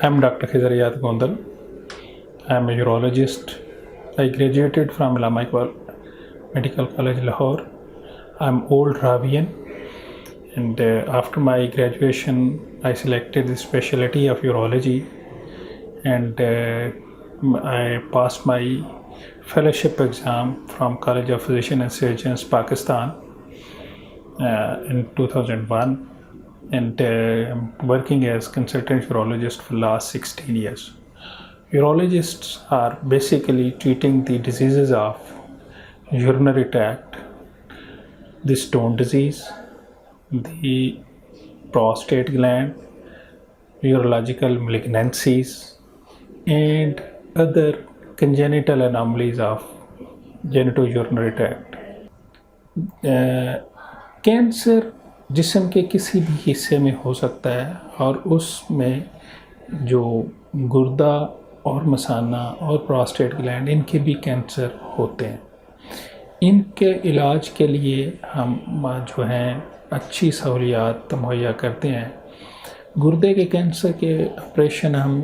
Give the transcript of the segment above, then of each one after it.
I'm Dr. Khizariyat Gondal. I'm a urologist. I graduated from Allama Iqbal Medical College, Lahore. I'm old Ravian, and after my graduation, I selected the specialty of urology, and I passed my fellowship exam from College of Physicians and Surgeons, Pakistan, in 2001. And I'm working as consultant urologist for the last 16 years. Urologists are basically treating the diseases of urinary tract, the stone disease, the prostate gland, urological malignancies, and other congenital anomalies of genitourinary tract. Cancer जिस्म के किसी भी हिस्से में हो सकता है, और उसमें जो गुर्दा और मसाना और प्रोस्टेट ग्लैंड, इनके भी कैंसर होते हैं। इनके इलाज के लिए हम जो हैं अच्छी सहूलियात मुहैया करते हैं। गुर्दे के कैंसर के ऑपरेशन हम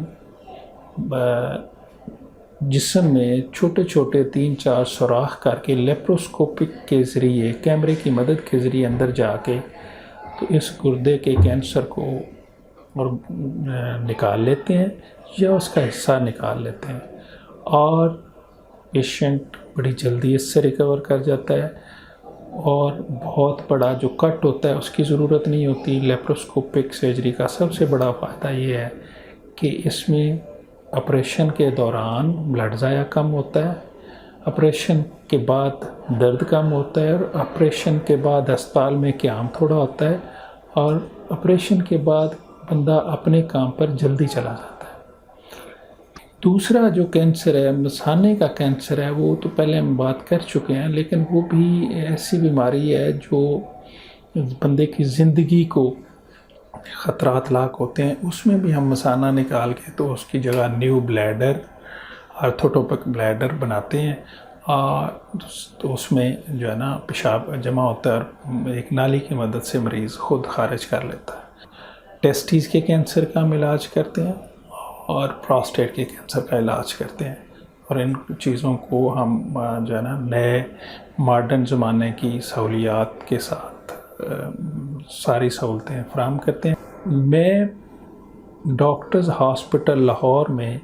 जिस्म में छोटे छोटे 3-4 सुराख करके लेप्रोस्कोपिक के ज़रिए, कैमरे की मदद के ज़रिए अंदर जाके तो इस गुर्दे के कैंसर को और निकाल लेते हैं या उसका हिस्सा निकाल लेते हैं, और पेशेंट बड़ी जल्दी इससे रिकवर कर जाता है, और बहुत बड़ा जो कट होता है उसकी ज़रूरत नहीं होती। लेप्रोस्कोपिक सर्जरी का सबसे बड़ा फ़ायदा ये है कि इसमें ऑपरेशन के दौरान ब्लड ज़ाया कम होता है, ऑपरेशन के बाद दर्द कम होता है, और ऑपरेशन के बाद अस्पताल में क़याम थोड़ा होता है, और ऑपरेशन के बाद बंदा अपने काम पर जल्दी चला जाता है। दूसरा जो कैंसर है, मसाने का कैंसर है, वो तो पहले हम बात कर चुके हैं, लेकिन वो भी ऐसी बीमारी है जो बंदे की ज़िंदगी को ख़तरात लाक होते हैं। उसमें भी हम मसाना निकाल के तो उसकी जगह न्यू ब्लैडर, आर्थोटोपिक ब्लैडर बनाते हैं, और तो उसमें जो है ना पेशाब जमा होता है, और एक नाली की मदद से मरीज़ ख़ुद खारिज कर लेता है। टेस्टिस के कैंसर का हम इलाज करते हैं, और प्रोस्टेट के कैंसर का इलाज करते हैं, और इन चीज़ों को हम जो है ना नए मॉडर्न ज़माने की सहूलियात के साथ सारी सहूलतें फराहम करते हैं। मैं डॉक्टर्स हॉस्पिटल लाहौर में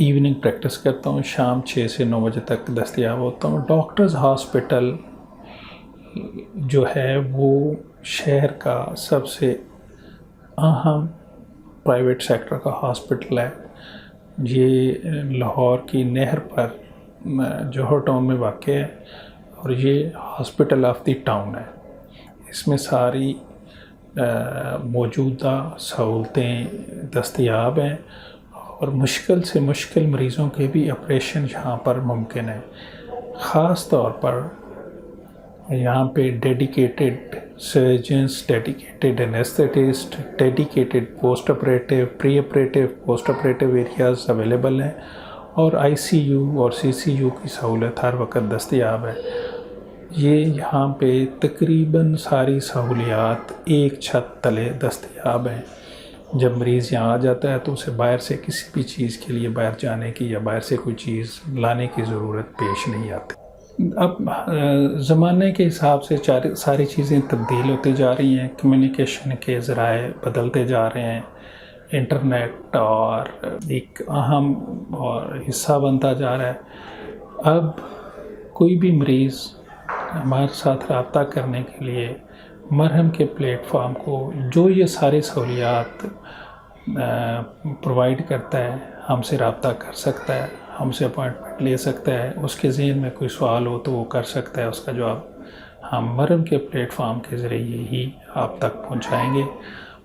इवनिंग प्रैक्टिस करता हूँ, शाम 6 से 9 बजे तक दस्तयाब होता हूँ। डॉक्टर्स हॉस्पिटल जो है वो शहर का सबसे अहम प्राइवेट सेक्टर का हॉस्पिटल है। ये लाहौर की नहर पर जौहर टाउन में वाक़ है, और ये हॉस्पिटल ऑफ द टाउन है। इसमें सारी मौजूदा सहूलतें दस्तयाब हैं, और मुश्किल से मुश्किल मरीज़ों के भी ऑपरेशन यहाँ पर मुमकिन है। ख़ास तौर पर यहाँ पे dedicated surgeons, dedicated anaesthetist, dedicated post operative, pre operative, post operative areas available हैं, और ICU और CCU की सहूलत हर वक्त दस्तयाब है। ये यहाँ पे तकरीबन सारी सहूलियात एक छत तले दस्तयाब हैं। जब मरीज़ यहाँ आ जाता है तो उसे बाहर से किसी भी चीज़ के लिए बाहर जाने की या बाहर से कोई चीज़ लाने की ज़रूरत पेश नहीं आती। अब ज़माने के हिसाब से सारी चीज़ें तब्दील होती जा रही हैं, कम्युनिकेशन के ज़राए बदलते जा रहे हैं, इंटरनेट और एक अहम और हिस्सा बनता जा रहा है। अब कोई भी मरीज़ हमारे साथ रब्ता करने के लिए मरहम के प्लेटफॉर्म को जो ये सारी सहूलियात प्रोवाइड करता है, हमसे रब्ता कर सकता है, हमसे अपॉइंटमेंट ले सकता है। उसके ज़हन में कोई सवाल हो तो वो कर सकता है, उसका जवाब हम मरहम के प्लेटफॉर्म के ज़रिए ही आप तक पहुंचाएंगे,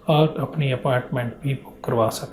और अपनी अपॉइंटमेंट भी बुक करवा सकते हैं।